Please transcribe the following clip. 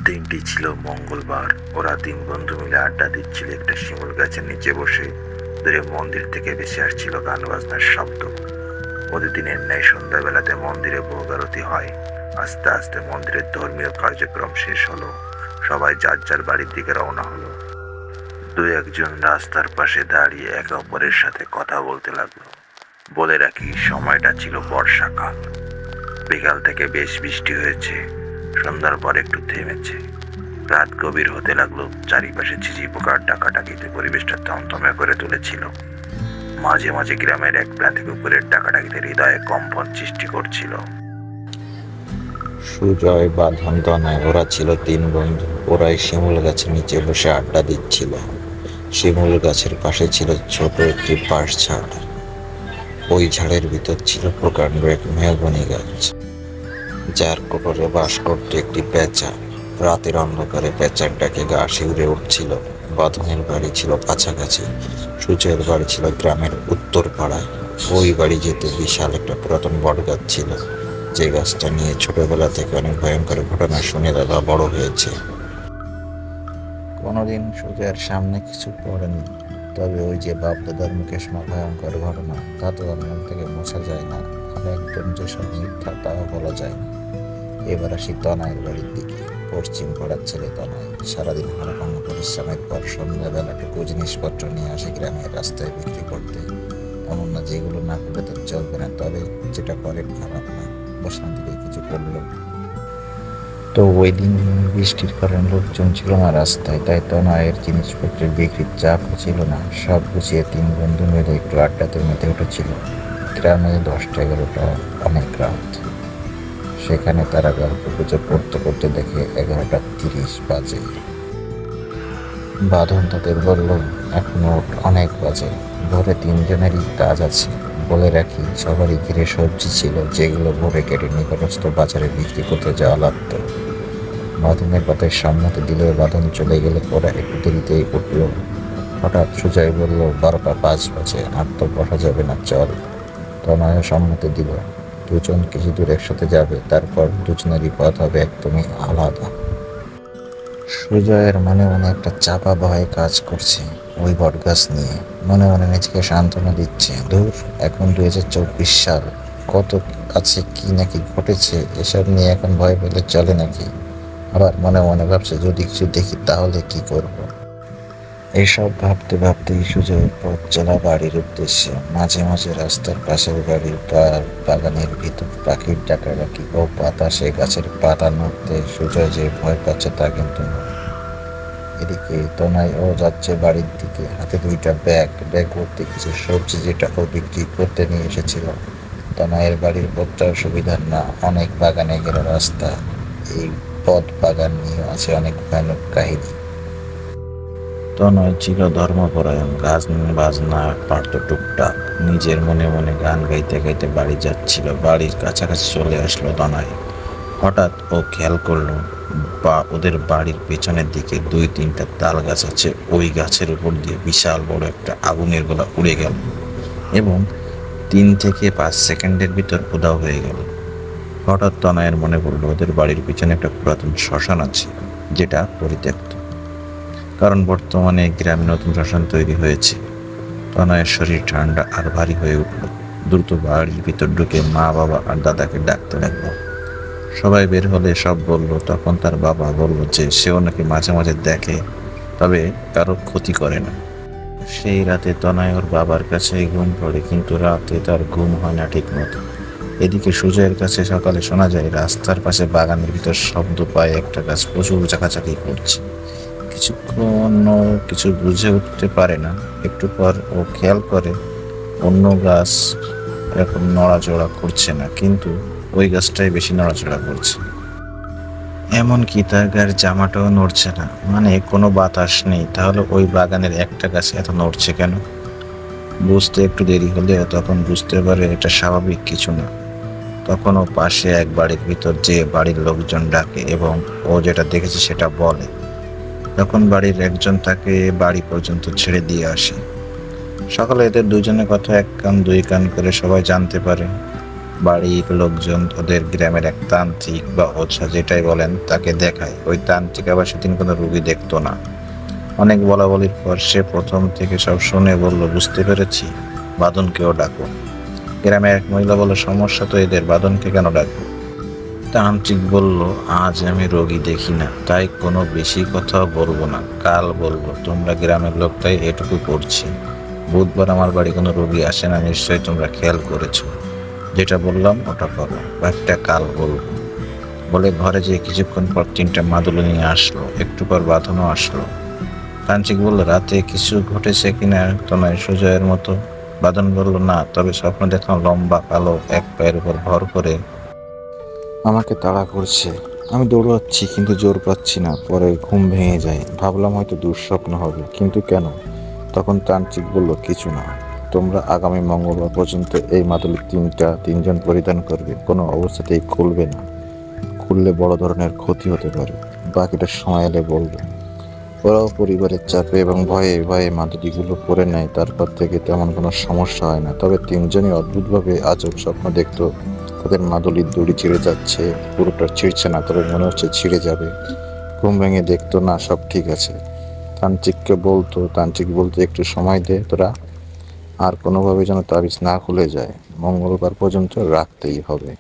দিনটি ছিল মঙ্গলবার। ওরা তিন বন্ধু মিলে আড্ডা দিচ্ছিল একটা শিমুল গাছের নিচে বসে। দূরে মন্দির থেকে ভেসে আসছিল গান বাজনার শব্দ। প্রতিদিনের ন্যায় সন্ধ্যাবেলাতে মন্দিরে ভোগ আরতি হয়। আস্তে আস্তে মন্দিরের ধর্মীয় কার্যক্রম শেষ হলো। সবাই যার যার বাড়ির দিকে রওনা হলো। দু একজন রাস্তার পাশে দাঁড়িয়ে একে অপরের সাথে কথা বলতে লাগলো। বলে রাখি, সময়টা ছিল বর্ষাকাল। বিকাল থেকে বেশ বৃষ্টি হয়েছে। সন্ধ্যার পর একটু থেমেছে। রাত গভীর হতে লাগলো। চারিপাশে ঝিঝি পোকার ডাকাডাকিতে পরিবেশটা থমথমে করে তুলেছিল। মাঝে মাঝে গ্রামের এক প্রান্তে কুকুরের ডাকাডাকিতে হৃদয়ে কম্পন সৃষ্টি করছিল। সুজয়, বাঁধন, তনয় ওরা ছিল তিন বন্ধু। ওরাই শিমুল গাছের নিচে বসে আড্ডা দিচ্ছিল। শিমুল গাছের পাশে ছিল ছোট একটি বাঁশ ঝাড়। ওই ঝাড়ের ভিতর ছিল প্রকাণ্ড এক মেহগনি গাছ, যার কোটরে বাস করত একটি পেঁচা। রাতের অন্ধকারে পেঁচার ডাকে গা শিউরে উঠছিল। বাঁধনের বাড়ি ছিল কাছাকাছি। সুজয়ের বাড়ি ছিল গ্রামের উত্তর পাড়ায়। ওই বাড়ি যেতে বিশাল একটা পুরাতন বট গাছ ছিল, যে গাছটা নিয়ে ছোটবেলা থেকে অনেক ভয়ঙ্কর ঘটনা শুনে দাদা বড় হয়েছে। কোনোদিন সুজয়ের সামনে কিছু পড়েনি, তবে ওই যে বাপ দাদার মুখে শোনা ভয়ঙ্কর ঘটনা, তা তো আর মন থেকে মোছা যায় না। আর একদম যেসব মিথ্যা, তাও বলা যায় না। এবার আসি তনয়ের বাড়ির দিকে। পশ্চিম পাড়ার ছেলে তনয় সারাদিন হারাপানা পরিশ্রমের পর সন্ধ্যাবেলাটুকু জিনিসপত্র নিয়ে আসে গ্রামের রাস্তায় বিক্রি করতে। এমন না যেগুলো না করলে তো চলবে না, তবে যেটা করে খারাপ না, বসান থেকে কিছু করলো। তো ওই দিন বৃষ্টির কারণে লোকজন ছিল না রাস্তায়, তাই তনয়ের জিনিসপত্রের বিক্রির চাপও ছিল না। সব গুছিয়ে তিন বন্ধু মিলে একটু আড্ডাতে মেতে উঠেছিল। গ্রামে 10টা-11টা অনেক রাত। সেখানে তারা গল্প গুজব করতে করতে দেখে 11টা 30 বাজে। বাঁধন তাদের বলল, এখনো অনেক বাজে, ভোরে তিনজনেরই কাজ আছে। বলে রাখি, সবারই ঘিরে সবজি ছিল, যেগুলো ভোরে কেটে নিকটস্থ বাজারে বিক্রি করতে যাওয়া লাগত। বাঁধনের কথায় সম্মতি দিলেও বাঁধন চলে গেলে ওরা একটু দেরিতেই উঠল। হঠাৎ সুজয় বলল, 12টা 5 বাজে, আর তো বসা যাবে না, চল। তনয় সম্মতি দিল। দুজন কিছু দূর একসাথে যাবে, তারপর দুজনেরই পথ হবে একদমই আলাদা। সুজয়ের মনে মনে একটা চাপা ভয় কাজ করছে ওই বটগাছ নিয়ে। মনে মনে নিজেকে সান্ত্বনা দিচ্ছে, ধুর, এখন 2024 সাল, কত কাছে কি নাকি ঘটেছে, এসব নিয়ে এখন ভয় পেলে চলে নাকি? আবার মনে মনে ভাবছে, যদি কিছু দেখি তাহলে কি করব। এইসব ভাবতে ভাবতেই সুজয়ের পথ চলা বাড়ির উদ্দেশ্যে। মাঝে মাঝে রাস্তার পাশের বাড়ির বাগানের ভিতর পাখির ডাকাডাকি ও বাতাসে গাছের পাতা নড়তে সুজয় যে ভয় পাচ্ছে তা কিন্তু নয়। এদিকে তনয় ও যাচ্ছে বাড়ির দিকে, হাতে 2টা ব্যাগ ভর্তি কিছু সবজি, যেটা ও বিক্রি করতে নিয়ে এসেছিল। তনয়ের বাড়ির পথটাও সুবিধার না, অনেক বাগানে ঘেরা রাস্তা। এই পথ বাগান নিয়ে আছে অনেক ভয়ানক কাহিনী। তনয় ছিল ধর্মপরায়ণ, গান বাজনা পারত টুকটাক। নিজের মনে মনে গান গাইতে গাইতে বাড়ি যাচ্ছিল। বাড়ির কাছাকাছি চলে আসলো তনয়। হঠাৎ ও খেয়াল করলো, ওদের বাড়ির পেছনের দিকে 2-3টা তাল গাছ আছে। ওই গাছের উপর দিয়ে বিশাল বড় একটা আগুনের গোলা উড়ে গেল এবং 3 থেকে 5 সেকেন্ডের ভিতর উধাও হয়ে গেল। হঠাৎ তনয়ের মনে পড়লো, ওদের বাড়ির পিছনে একটা পুরাতন শ্মশান আছে, যেটা পরিত্যক্ত। কারণ বর্তমানে গ্রামে নতুন শ্মশান তৈরি হয়েছে। তনয়ের শরীর ঠান্ডা আর ভারী হয়ে উঠল। দ্রুত বাড়ির ভিতর ঢুকে মা, বাবা আর দাদাকে ডাকতে লাগলো। সবাই বের হলে সব বলল। তখন তার বাবা বলল যে সেও নাকি মাঝে মাঝে দেখে, তবে কারো ক্ষতি করে না। সেই রাতে তনয় ওর বাবার কাছে ঘুম পড়ে, কিন্তু রাতে তার ঘুম হয় না ঠিক মতো। এদিকে সুজয়ের কাছে সকালে শোনা যায় রাস্তার পাশে বাগানের ভিতর শব্দ পায়, একটা গাছ প্রচুর চাকাচাকি করছে। কিছুক্ষণ ও কিছু বুঝে উঠতে পারে না। একটু পর ও খেয়াল করে অন্য গাছ এখন নড়াচড়া করছে না, কিন্তু ওই গাছটাই বেশি নড়াচড়া করছে। এমনকি তার গায়ের জামাটাও নড়ছে না। মানে কোনো বাতাস নেই। তাহলে ওই বাগানের একটা গাছ এত নড়ছে কেন? বুঝতে একটু দেরি হলেও তখন বুঝতে পারে এটা স্বাভাবিক কিছু না। তখন ও পাশে এক বাড়ির ভিতর যে বাড়ির লোকজন ডাকে এবং ও যেটা দেখেছে সেটা বলে। তখন বাড়ির একজন তাকে বাড়ি পর্যন্ত ছেড়ে দিয়ে আসে। সকালে এদের দুজনের কথা 1 কান 2 কান করে সবাই জানতে পারে। বাড়ির লোকজন ওদের গ্রামের এক তান্ত্রিক বা ওঝা যেটাই বলেন তাকে দেখায়। ওই তান্ত্রিক আবার সেদিন কোনো রুগী দেখতো না। অনেক বলাবলির পর সে প্রথম থেকে সব শুনে বলল, বুঝতে পেরেছি, বাঁধনকেও ডাকো। গ্রামের এক মহিলা বলল, সমস্যা তো এদের, বাঁধনকে কেন ডাকবো? তান্ত্রিক বলল, আজ আমি রোগী দেখি না, তাই কোনো বেশি কথা বলবো না, কাল বলবো। তোমরা গ্রামের লোক, তাই এটুকু করছি। বুধবার আমার বাড়ি কোনো রোগী আসে না, নিশ্চয়ই তোমরা খেয়াল করেছো। যেটা বললাম ওটা করো, বাকিটা কাল বলবো। বলে ঘরে যেয়ে কিছুক্ষণ পর 3টে মাদুলি নিয়ে আসলো। একটু পর বাঁধনও আসলো। তান্ত্রিক বলল, রাতে কিছু ঘটেছে কিনা তো নয়, সুজয়ের মতো? বাঁধন বলল, না, তবে স্বপ্ন দেখলাম লম্বা কালো এক পায়ের উপর ভর করে আমাকে তাড়া করছে। আমি দৌড়াচ্ছি কিন্তু জোর পাচ্ছি না। পরে ঘুম ভেঙে যায়, ভাবলাম হয়তো দুঃস্বপ্ন হবে, কিন্তু কেন? তখন তান্ত্রিক বলল, কিছু না, তোমরা আগামী মঙ্গলবার পর্যন্ত এই মাদুলি 3জন পরিধান করবে, কোনো অবস্থাতেই খুলবে না। খুললে বড় ধরনের ক্ষতি হতে পারে। বাকিটা সময় এলে বলবে। ওরাও পরিবারের চাপে এবং ভয়ে ভয়ে মাদুলিগুলো পরে নেয়। তারপর থেকে তেমন কোনো সমস্যা হয় না। তবে 3জনই অদ্ভুতভাবে আজব স্বপ্ন দেখতো। তাদের মাদুলির দড়ি ছিঁড়ে যাচ্ছে, পুরোটা ছিঁড়ছে না, তবে মনে হচ্ছে ছিঁড়ে যাবে। ঘুম ভেঙে দেখতো না, সব ঠিক আছে। তান্ত্রিক বলতো, একটু সময় দে তোরা, আর কোনোভাবে যেন তাবিজ না খুলে যায়, মঙ্গলবার পর্যন্ত রাখতেই হবে।